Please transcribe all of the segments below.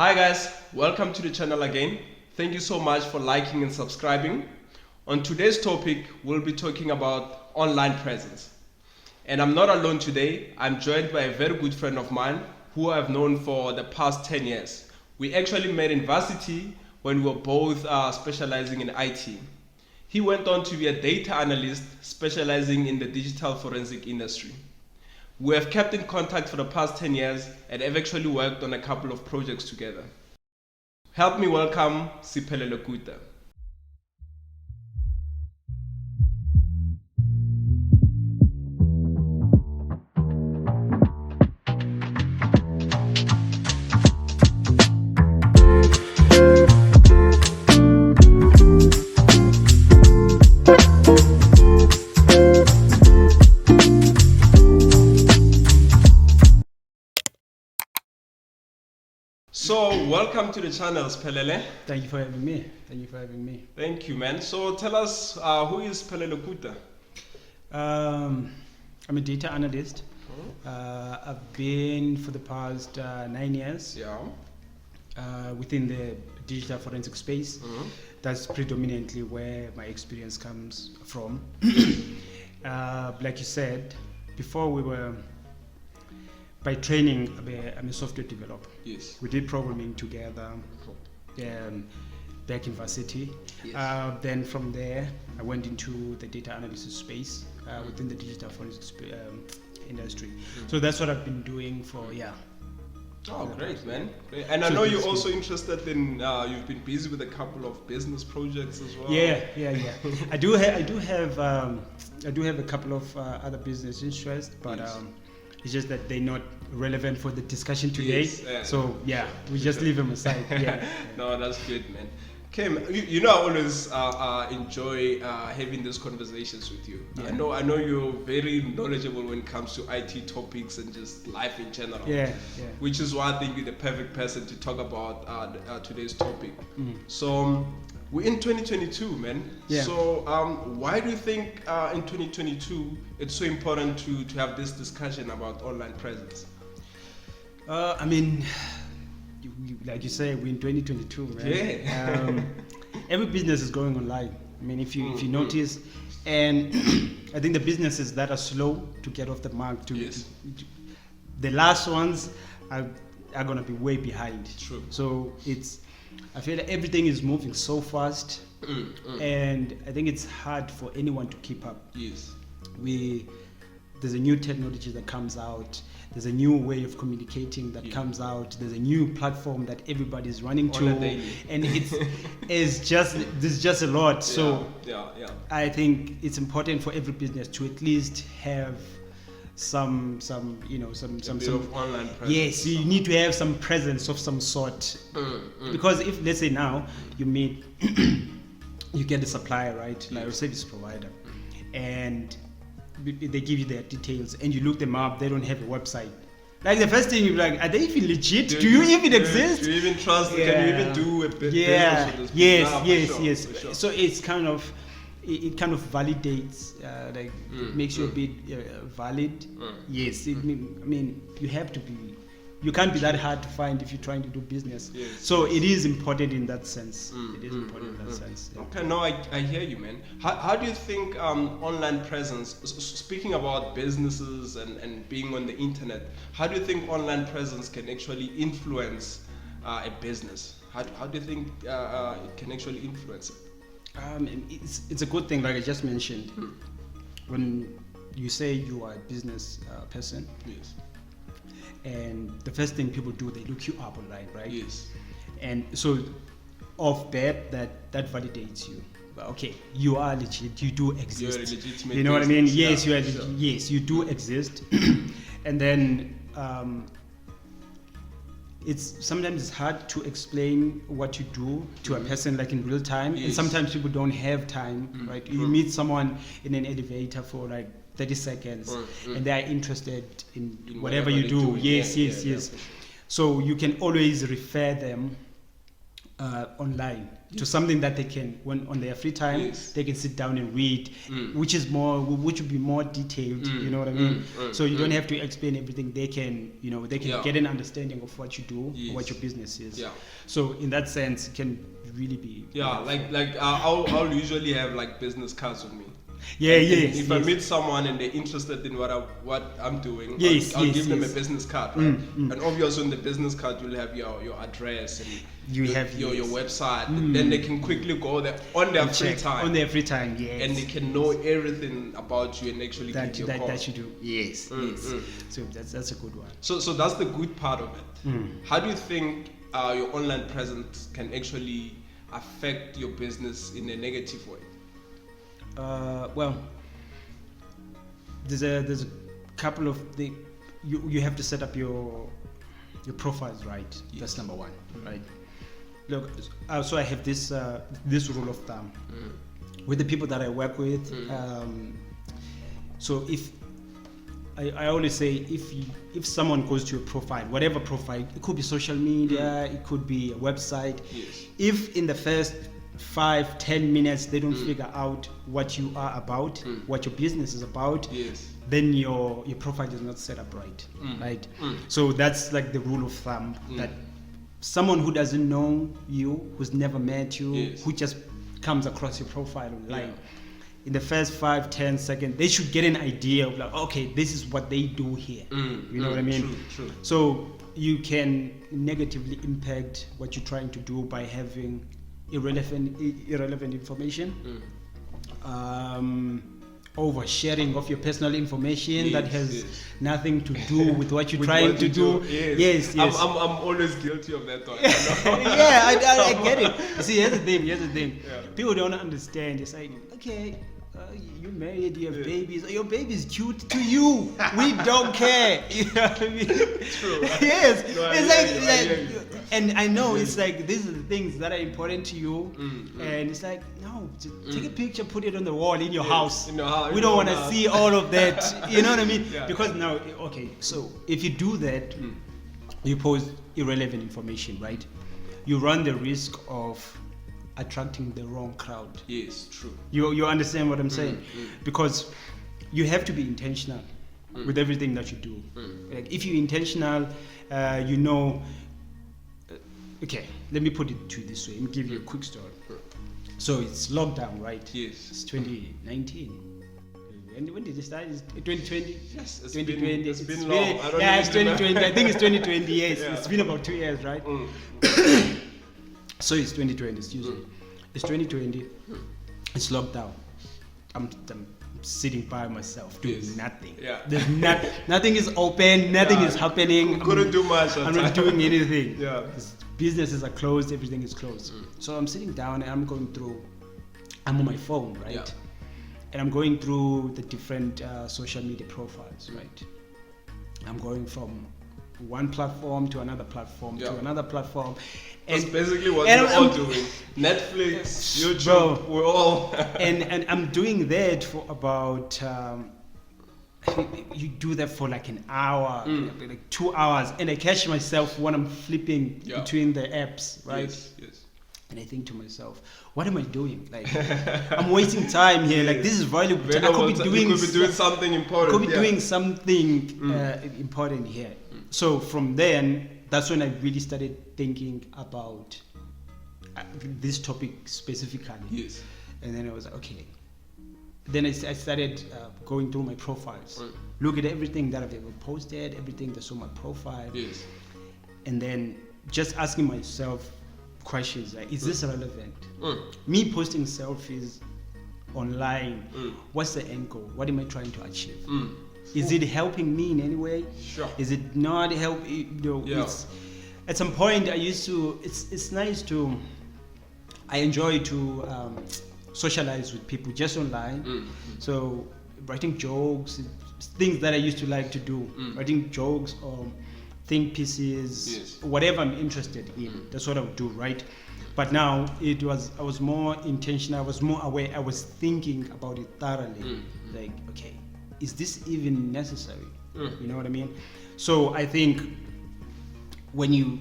Hi guys, welcome to the channel again. Thank you so much for liking and subscribing. On today's topic, we'll be talking about online presence. And I'm not alone today. I'm joined by a very good friend of mine who I've known for the past 10 years. We actually met in varsity when we were both specializing in IT. He went on to be a data analyst specializing in the digital forensic industry. We have kept in contact for the past 10 years and have actually worked on a couple of projects together. Help me welcome Siphelele Kutta. So, welcome to the channel, Siphelele. Thank you for having me. Thank you, man. So, tell us, who is Siphelele Kutta? I'm a data analyst. I've been for the past 9 years within the digital forensic space. That's predominantly where my experience comes from. Like you said, before we were, by training, I'm a software developer. Yes. We did programming together back in varsity. Yes. Then from there, I went into the data analysis space within the digital forensic industry. So that's what I've been doing for, Oh, great, man. Great. And I know you're also interested in, you've been busy with a couple of business projects as well. Yeah. I do have a couple of other business interests, but Yes. it's just that they're not relevant for the discussion today. Yes, so we just leave them aside. No, that's good, man. Okay, you know I always enjoy having these conversations with you. Yeah. I know you're very knowledgeable when it comes to IT topics and just life in general. Yeah. Which is why I think you're the perfect person to talk about today's topic. So we're in 2022, man. Yeah. So why do you think in 2022 it's so important to have this discussion about online presence? I mean, like you say, we're in 2022, right? Yeah. Every business is going online. I mean, if you notice, and I think the businesses that are slow to get off the mark, the last ones are going to be way behind. True. So I feel like everything is moving so fast, and I think it's hard for anyone to keep up. Yes. There's a new technology that comes out. There's a new way of communicating that comes out. There's a new platform that everybody's running to, and there's just a lot. So I think it's important for every business to at least have some bit of online presence. Yes, you need to have some presence of some sort, because if, let's say now you meet, you get a supplier, right, like a service provider, and they give you their details and you look them up, they don't have a website. Like the first thing you're like, are they even legit? Do you even exist? Do you even trust? Can you even do a business with this? Yes. For sure. So it's kind of, it kind of validates, makes you a bit valid. Yes, I mean, you can't be that hard to find if you're trying to do business. Yes, so it is important in that sense. Okay, no, I hear you, man. How do you think online presence, speaking about businesses and being on the internet, how do you think online presence can actually influence a business? How do you think it can actually influence it? It's a good thing, like I just mentioned. When you say you are a business person, yes, and the first thing people do, they look you up online, right? Yes. And so off that validates you. Okay, you are legit, you do exist. You're a legitimate, you know what I mean? Yes, you are. Yes, you do exist. And then sometimes it's hard to explain what you do to a person like in real time. Yes. And sometimes people don't have time, right? You meet someone in an elevator for like 30 seconds and they are interested in whatever you do. Yes. So you can always refer them online to something that they can, when on their free time, they can sit down and read, which would be more detailed. You know what I mean? So you don't have to explain everything. They can, they can get an understanding of what you do, or what your business is. So in that sense, it can really be. I'll usually have like business cards with me. If I meet someone and they're interested in what I'm doing, I'll give them a business card, right? And obviously on the business card you'll have your address and you have your website. And then they can quickly go there on their free time. On their free time, yes. And they can know everything about you and actually give you a call. That you do, yes. So that's a good one. So that's the good part of it. How do you think your online presence can actually affect your business in a negative way? Well, there's a couple of you have to set up your profiles right. That's number one, right? Look, so I have this rule of thumb with the people that I work with. So if I always say, if someone goes to your profile, whatever profile, it could be social media, it could be a website. If in the first 5-10 minutes they don't figure out what you are about, what your business is about, then your profile is not set up right, right? So that's like the rule of thumb, that someone who doesn't know you, who's never met you, who just comes across your profile online, in the first 5-10 seconds they should get an idea of like, okay, this is what they do here. You know what I mean? True. So you can negatively impact what you're trying to do by having irrelevant information, oversharing of your personal information that has nothing to do with what you're trying to do. Yes. I'm always guilty of that thought. I get it. You see, here's the thing. People don't understand. It's like, okay, you married, you have babies. Your baby's cute to you. We don't care. You know what I mean? True. Yes. No, it's like and I know it's like these are the things that are important to you, and it's like, no, just take a picture, put it on the wall in your house. We don't want to see all of that. You know what I mean? Because now, okay, so if you do that, you post irrelevant information, right? You run the risk of attracting the wrong crowd. Yes, true. You understand what I'm saying? Because you have to be intentional with everything that you do. Like if you're intentional, okay, let me put it to you this way. Let me give you a quick story. So it's lockdown, right? Yes. It's 2019. When did it start? It's 2020? Yes, it's 2020. It's been long. It's 2020. I think it's 2020, yes. It's been about 2 years, right? So it's 2020, excuse me. It's 2020. It's lockdown. I'm sitting by myself doing nothing. There's nothing is open, nothing is happening. Couldn't do much. I'm not doing anything. Businesses are closed, everything is closed. So I'm sitting down and I'm on my phone, right? And I'm going through the different social media profiles, right? I'm going from one platform to another platform to another platform. That's basically what we're all doing. Netflix, YouTube, we're all... and I'm doing that for about... you do that for like an hour, like 2 hours, and I catch myself when I'm flipping between the apps, right? Yes. And I think to myself, what am I doing? Like, I'm wasting time here. Like, this is valuable. I could be doing something important. Could be doing something important here. So from then, that's when I really started thinking about this topic specifically. Yes. And then I was like, okay. Then I started going through my profiles, look at everything that I've ever posted, everything that's on my profile, and then just asking myself questions like, is this relevant? Me posting selfies online, what's the end goal? What am I trying to achieve? Is it helping me in any way? Sure. Is it not helping? It's, at some point I used to, it's nice to, I enjoy to socialize with people just online. So writing jokes, things that I used to like to do, writing jokes or think pieces, whatever I'm interested in, that's what I would do, right? But now I was more intentional, I was more aware, I was thinking about it thoroughly. Like, okay, is this even necessary? You know what I mean? So I think when you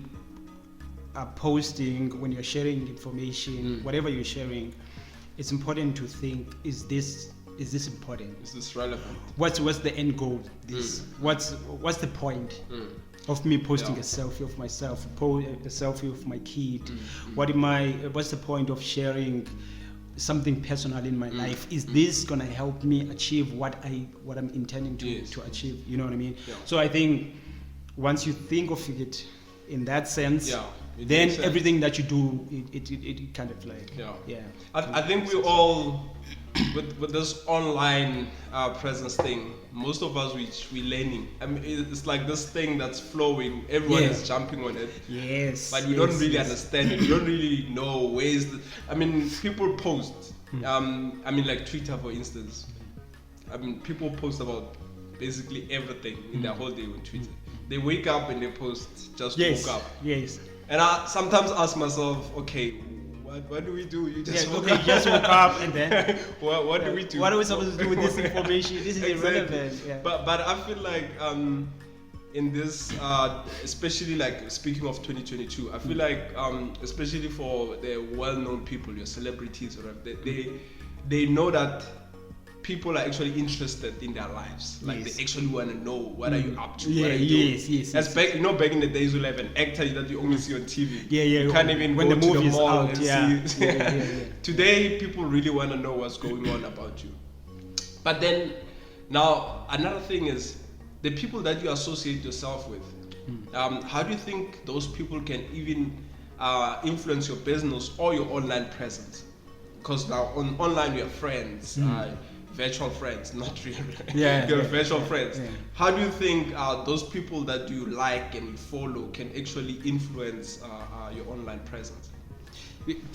are posting, when you're sharing information, whatever you're sharing, it's important to think: is this important? Is this relevant? What's the end goal? What's the point of me posting a selfie of myself, a selfie of my kid? What's the point of sharing something personal in my life? Is this gonna help me achieve what I'm intending to achieve? You know what I mean? Yeah. So I think once you think of it in that sense, then everything that you do, it kind of like I think we all with this online presence thing, most of us we're learning. I mean, it's like this thing that's flowing, everyone is jumping on it, but we don't really understand it. We don't really know ways I mean, people post I mean, like Twitter, for instance. I mean, people post about basically everything in their whole day on Twitter. They wake up and they post just woke up. And I sometimes ask myself, okay, what do we do? You just woke up. Just woke up, and then what do we do? What are we supposed to do with this information? This is irrelevant. Yeah. But I feel like in this, especially like speaking of 2022, I feel like especially for the well-known people, your celebrities, or they know that people are actually interested in their lives. Like they actually want to know what are you up to. What are you doing? Back, you know, back in the days, you have an actor that you only see on TV. You can't even when go the to movie the mall out, and see. Today, people really want to know what's going on about you. But then, now another thing is the people that you associate yourself with. How do you think those people can even influence your business or your online presence? Because now online we have friends. Virtual friends, not real. Your virtual friends. How do you think those people that you like and you follow can actually influence your online presence?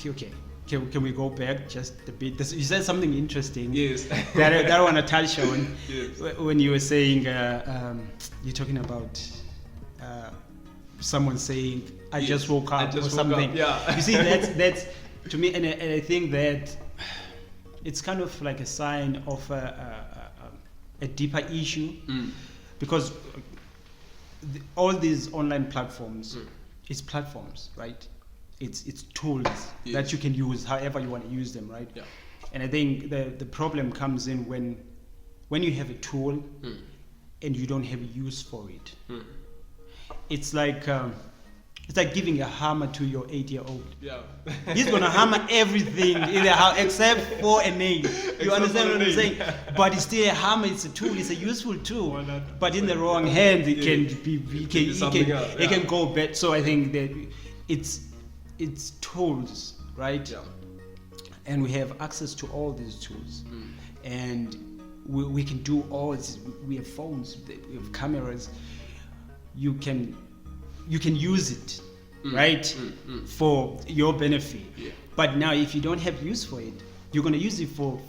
Okay. Can we go back just a bit? You said something interesting. Yes. that I want to touch on. Yes. When you were saying, you're talking about someone saying, "I just woke up" or something. You see, that's to me, and I think that it's kind of like a sign of a deeper issue, because all these online platforms, it's platforms, right? It's tools that you can use however you want to use them, right? And I think the problem comes in when you have a tool and you don't have a use for it. It's like giving a hammer to your 8-year-old. He's gonna hammer everything in the house except for a nail. You understand what I'm saying? But it's still a hammer. It's a tool. It's a useful tool. But in the wrong hands, it can go bad. So I think that it's tools, right? And we have access to all these tools, and we can do all this. We have phones, we have cameras. You can use it, right, for your benefit. But now, if you don't have use for it, you're gonna use it for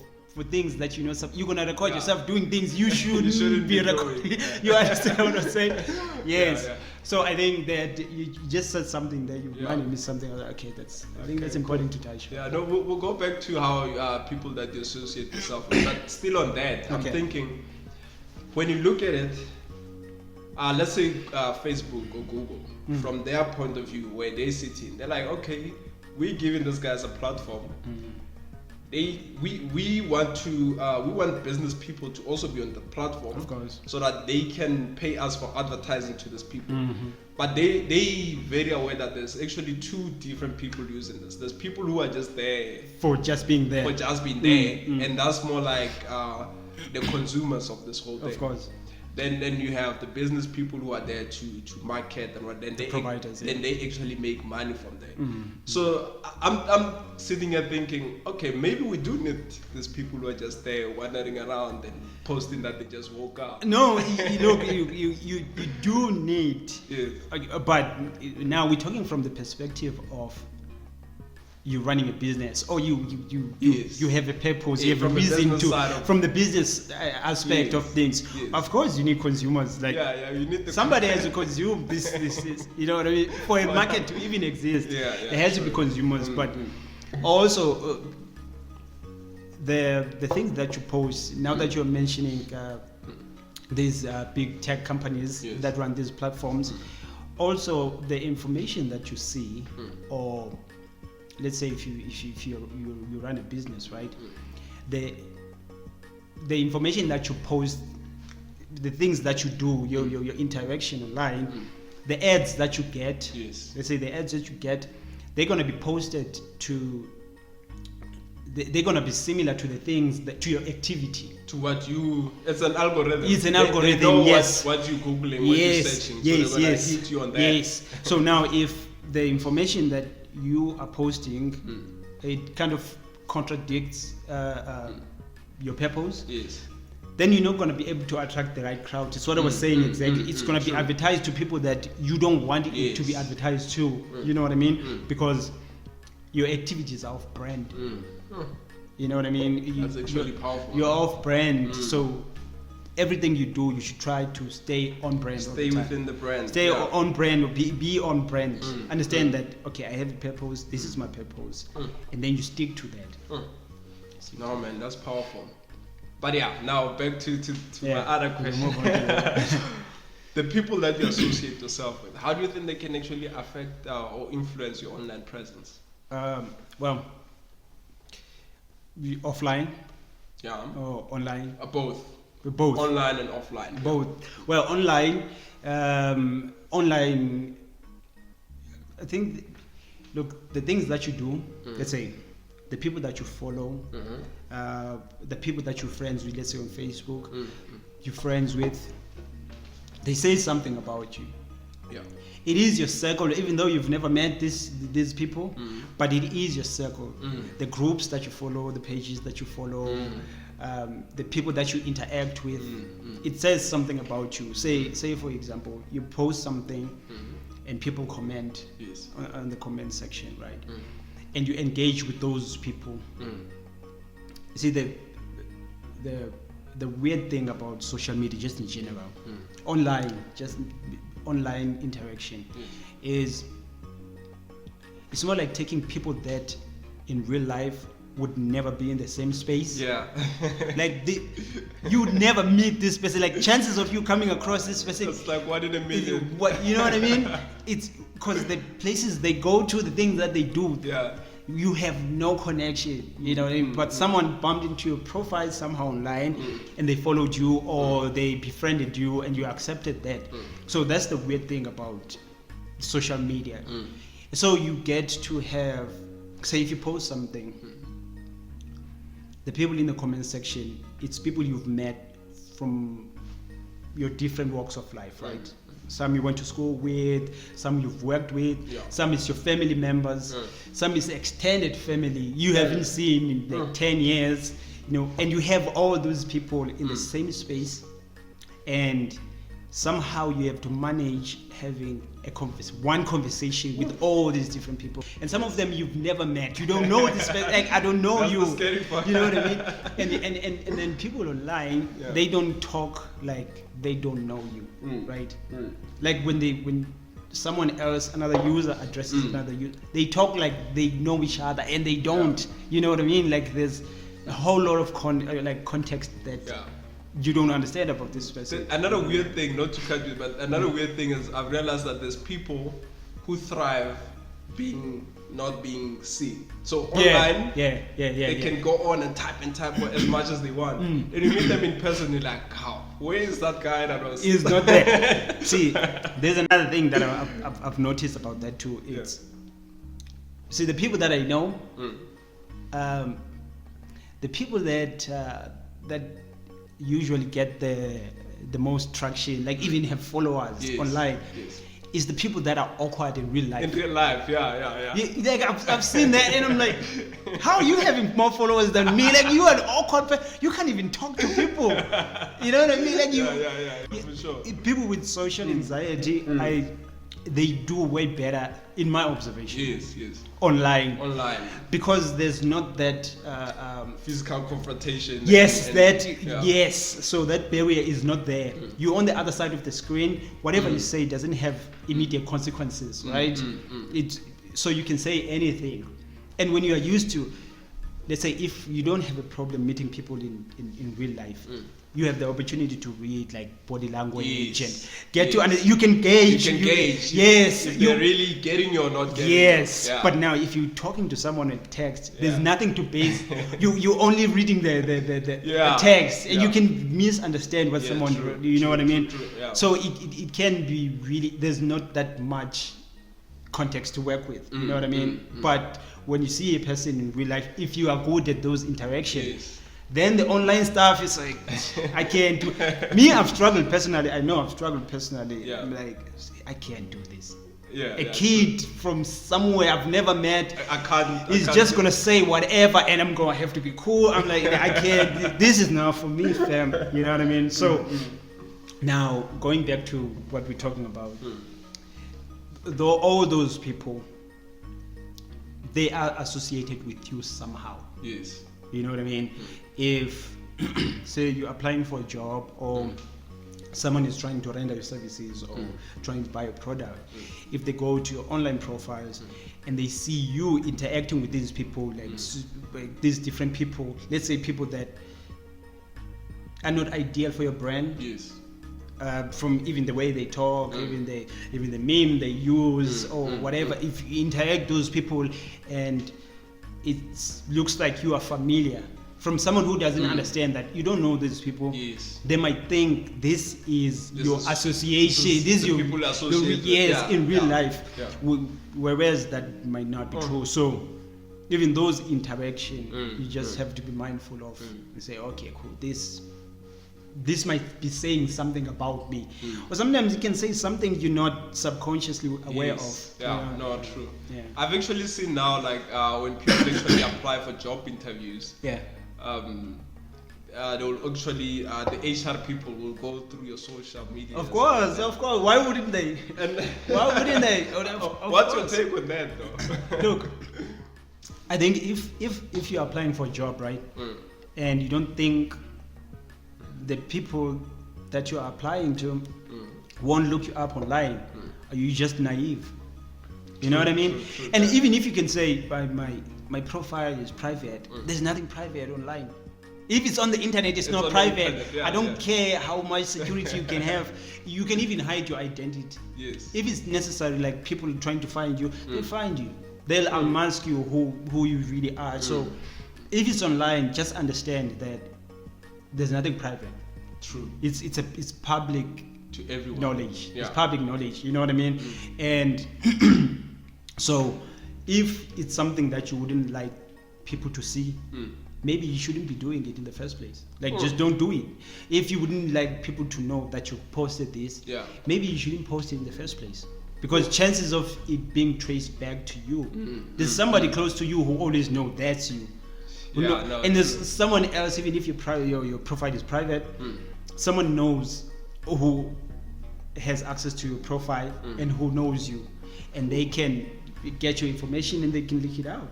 things that you know. You're gonna record yourself doing things you shouldn't be recording. You understand what I'm saying? Yes. So I think that you just said something that you reminded me something. I was like, okay, I think that's important to touch. No, we'll go back to how people that you associate yourself with. But still on that, I'm thinking, when you look at it, let's say Facebook or Google, from their point of view, where they sit in, they're like, okay, we're giving these guys a platform. We want business people to also be on the platform, of course, so that they can pay us for advertising to these people. But they very aware that there's actually two different people using this. There's people who are just there for just being there, and that's more like the consumers of this whole thing. Of course. Then you have the business people who are there to market, and then they providers, then they actually make money from there. So I'm sitting here thinking, okay, maybe we do need these people who are just there wandering around and posting that they just woke up. No, look, you do need, but now we're talking from the perspective of you running a business, or you have a purpose, you have a reason to, from the business aspect of things. Of course, you need consumers. Like you need somebody has to consume this. You know what I mean? For a market to even exist, there has to be consumers. But also the things that you post. Now that you're mentioning these big tech companies that run these platforms, also the information that you see, or let's say if you run a business, right? The information that you post, the things that you do, your interaction online, the ads that you get, let's say the ads that you get, they're going to be posted to, they're going to be similar to the things that, to your activity, to what you, it's an algorithm. It's an algorithm. They know yes. what you're googling, what you're searching, so they're going to hit you on that. Yes. So now if the information that you are posting, it kind of contradicts your purpose, then you're not going to be able to attract the right crowd. It's what I was saying exactly. It's going to be advertised to people that you don't want it to be advertised to. You know what I mean? Because your activities are off brand. You know what I mean? That's actually powerful. You're off brand. So everything you do, you should try to stay on brand. Stay within the brand. Stay on brand, or be on brand. Understand that, okay, I have a purpose, this is my purpose. And then you stick to that. No, man, that's powerful. But yeah, now back to my other question. The people that you associate yourself with, how do you think they can actually affect or influence your online presence? Well, offline, or online. Both. Both. Online and offline. Both. Well, online, I think, look, the things that you do, let's say, the people that you follow, the people that you're friends with, let's say on Facebook, you're friends with, they say something about you. Yeah. It is your circle, even though you've never met these people, but it is your circle. The groups that you follow, the pages that you follow, the people that you interact with, it says something about you. Say for example, you post something and people comment on the comment section, right? And you engage with those people. You see, the weird thing about social media, just in general, online interaction, is it's more like taking people that in real life would never be in the same space. Yeah. Like you would never meet this person. Like chances of you coming across this person, it's like 1 in a million. What, you know what I mean? It's because the places they go to, the things that they do, you have no connection. You know what I mean? But someone bumped into your profile somehow online, and they followed you, or they befriended you, and you accepted that. So that's the weird thing about social media. So you get to have, say, if you post something, the people in the comment section, it's people you've met from your different walks of life, right? Some you went to school with, some you've worked with, some is your family members, some is extended family you haven't seen in like 10 years, you know, and you have all those people in the same space, and somehow you have to manage having one conversation with all these different people, and some of them you've never met. You don't know this person. Like, I don't know That's you. the scary part. You know what I mean? And then people online, they don't talk like they don't know you, right? Like when someone else, another user addresses another user, they talk like they know each other, and they don't. You know what I mean? Like there's a whole lot of context that you don't understand about this person. Another weird thing, not to cut you, but another weird thing is I've realized that there's people who thrive not being seen. So online, they can go on and type for as much as they want. And you meet them in person, you're like, how? Where is that guy that was? He's not there. See, there's another thing that I've noticed about that too. It's see, the people that I know, the people that usually get the most traction, like even have followers online, is the people that are awkward in real life. In real life, Like I've seen that, and I'm like, how are you having more followers than me? Like you are an awkward person. You can't even talk to people. You know what I mean? Like for sure. People with social anxiety, they do way better, in my observation. Yes. Online. Because there's not that physical confrontation. Yes. So that barrier is not there. You're on the other side of the screen. Whatever you say doesn't have immediate consequences, right? So you can say anything. And when you are used to, let's say, if you don't have a problem meeting people in real life, you have the opportunity to read like body language Yes. and get to Yes. you can gauge. You can gauge Yes. if they're really getting you or not getting Yes, you. Yeah. but now if you're talking to someone with text, there's Yeah. nothing to base. you only reading the Yeah. text, and Yeah. you can misunderstand what Yeah, someone. true, you know true, what I mean? true, yeah. So it can be really. There's not that much context to work with. You know what I mean? But when you see a person in real life, if you are good at those interactions. Yes. Then the online stuff is like I can't do. Me, I've struggled personally. I know I've struggled personally. Yeah. I'm like I can't do this. Yeah, A yeah, kid from somewhere I've never met I can't. is just gonna say whatever, and I'm gonna have to be cool. I'm like I can't. This is not for me, fam. You know what I mean? So now going back to what we're talking about, though all those people, they are associated with you somehow. Yes. You know what I mean? If say you're applying for a job or someone is trying to render your services or trying to buy a product, if they go to your online profiles and they see you interacting with these people, like these different people, let's say people that are not ideal for your brand, Yes. from even the way they talk, even the meme they use or whatever. If you interact those people and it looks like you are familiar from someone who doesn't understand that you don't know these people, Yes. they might think this is your is- association. This is the your people associated. yes, Yeah, in real yeah, life. yeah. Whereas that might not be true. So even those interaction, you just have to be mindful of. You say, okay, cool. This might be saying something about me, or sometimes you can say something you're not subconsciously aware Yes. of. Yeah, no, true. Yeah. I've actually seen now, like when people actually apply for job interviews, Yeah. they will actually the HR people will go through your social media. Of course. Why wouldn't they? Why wouldn't they? What's your take on that, though? Look, I think if you're applying for a job, right, and you don't think the people that you're applying to won't look you up online, are you just naive? You know what I mean? True, And even if you can say my profile is private, there's nothing private online. If it's on the internet, it's not on the private. internet, yeah, I don't yeah. care how much security you can have. You can even hide your identity. Yes. If it's necessary, like people trying to find you, they'll find you. They'll unmask you who you really are. So if it's online, just understand that there's nothing private. True. It's public To everyone. knowledge. Yeah. It's public knowledge. You know what I mean? And so if it's something that you wouldn't like people to see, maybe you shouldn't be doing it in the first place. Like just don't do it. If you wouldn't like people to know that you posted this, maybe you shouldn't post it in the first place. Because chances of it being traced back to you, there's somebody close to you who always know that's you. And there's someone else, even if your profile is private, someone knows who has access to your profile and who knows you, and they can get your information and they can leak it out.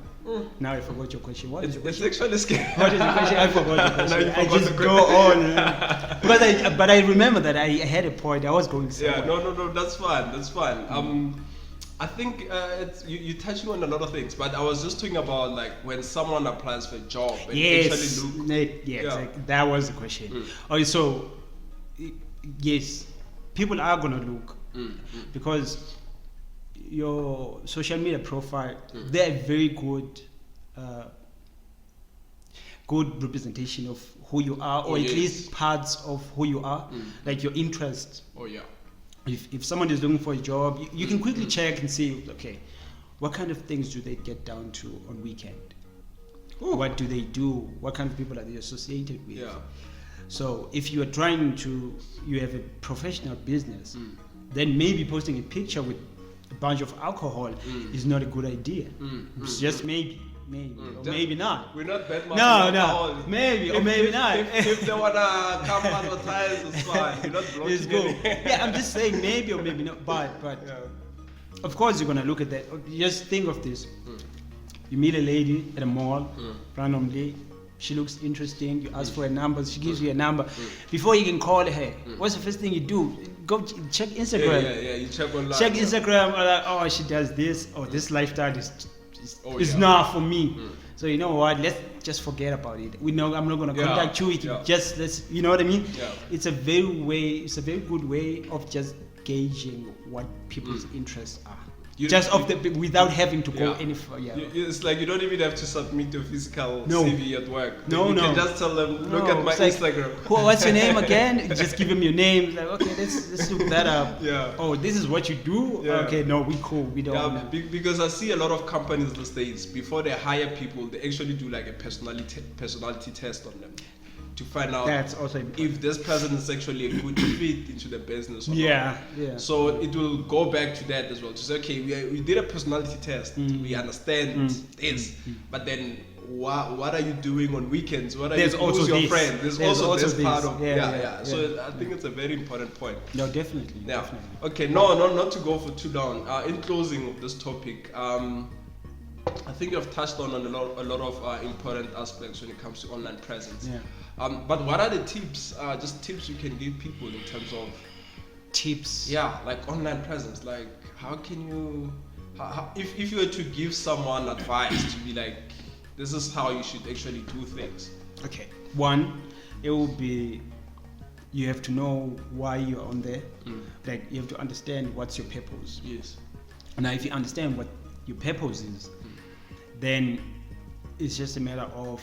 Now I forgot your question. What is your question? It's actually scary. What is the question? I forgot the question. No, you I forgot just the go on. But I remember that I had a point. I was going somewhere. Yeah, no, that's fine. I think you're touching on a lot of things, but I was just talking about like when someone applies for a job and actually look. Like, that was the question. Okay, so yes, people are gonna look because your social media profile, they're a very good representation of who you are, or at least parts of who you are, like your interests. Oh yeah. If someone is looking for a job, you can quickly check and see, okay, what kind of things do they get down to on weekend? What do they do? What kind of people are they associated with? Yeah. So if you are you have a professional business, then maybe posting a picture with a bunch of alcohol is not a good idea. It's just maybe. Or maybe not. We're not bad. No. Maybe or maybe not. If they wanna come advertise, it's fine. We're not blocking It's good. anything. Yeah, I'm just saying maybe or maybe not. But of course you're gonna look at that. Just think of this. You meet a lady at a mall randomly. She looks interesting. You ask for a number. She gives you a number. Before you can call her, what's the first thing you do? Go check Instagram. Yeah. You check online. Check Instagram. Like, oh, she does this. Or this lifestyle is it's not for me. So you know what? Let's just forget about it. We know I'm not gonna contact you. Just let's, you know what I mean? Yeah. It's a very good way of just gauging what people's interests are. Without having to go any further. It's like you don't even have to submit your physical No. CV at work. You can just tell them, look at my Instagram. What's your name again? You just give them your name. Like, okay, let's look that up. Yeah. Oh, this is what you do? Yeah. Okay, no, we cool. We don't. Yeah, because I see a lot of companies these days, before they hire people, they actually do like a personality test on them to find out That's also important. if this person is actually a good fit into the business or not. Yeah. So it will go back to that as well, to say, okay, we did a personality test, we understand this, but then what are you doing on weekends? Who's your friend? There's also this part of So I think it's a very important point. No, definitely. Yeah. Definitely. Okay, not to go for too long. In closing of this topic, I think you've touched on a lot of important aspects when it comes to online presence. Yeah. But what are the tips? Just tips you can give people in terms of tips. Yeah, like online presence. Like, how can you? If you were to give someone advice to be like, this is how you should actually do things. Okay. One, it will be, you have to know why you're on there. Like, you have to understand what's your purpose. Yes. Now, if you understand what your purpose is, then it's just a matter of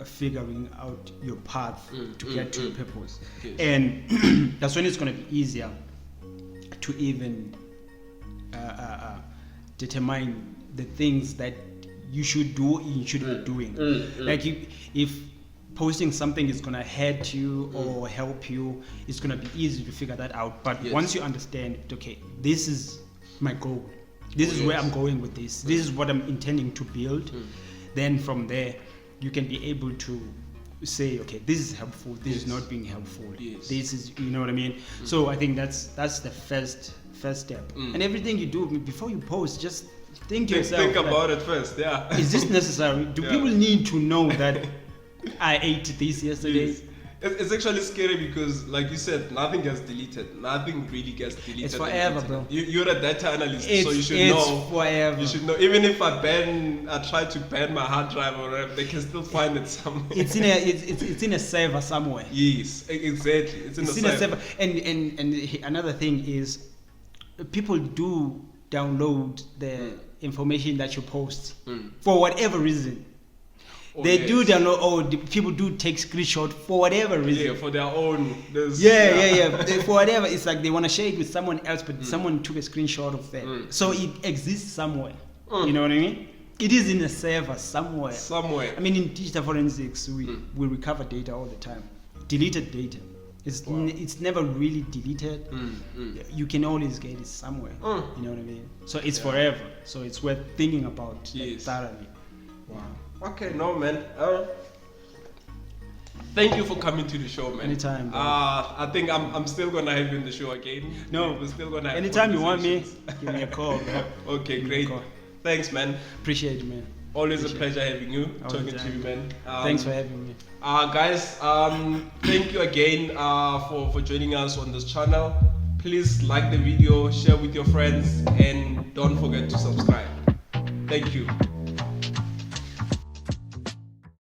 figuring out your path to get to your purpose. Yes. And that's when it's going to be easier to even determine the things that you should do and you shouldn't be doing. Like if posting something is going to hurt you or help you, it's going to be easy to figure that out. But once you understand, okay, this is my goal, this is where I'm going with this, this is what I'm intending to build, then from there you can be able to say, okay, this is helpful, this is not being helpful, this is, you know what I mean? So I think that's the first step. And everything you do before you post, just think to yourself, think about it first. Is this necessary? Do people need to know that I ate this yesterday? Yes. It's actually scary because, like you said, nothing gets deleted. Nothing really gets deleted. It's forever, bro. You're a data analyst, so you should know. It's forever. You should know. Even if I try to ban my hard drive or whatever, they can still find it somewhere. It's in a server somewhere. Yes, exactly. It's in a server. And another thing is, people do download the information that you post for whatever reason. They do download, people do take screenshot for whatever reason. Yeah, for their own. For whatever. It's like they want to share it with someone else, but someone took a screenshot of that. So it exists somewhere. You know what I mean? It is in a server somewhere. I mean, in digital forensics, we recover data all the time. Deleted data. It's never really deleted. You can always get it somewhere. You know what I mean? So it's forever. So it's worth thinking about thoroughly. Wow. Okay, no man. Thank you for coming to the show, man. Anytime. Bro. I think I'm still gonna have you in the show again. No, we're still gonna have anytime you want me, give me a call, bro. Okay, great. Thanks, man. Appreciate it, man. Always a pleasure having you, talking to you, man. Thanks for having me. Guys, thank you again for joining us on this channel. Please like the video, share with your friends, and don't forget to subscribe. Thank you.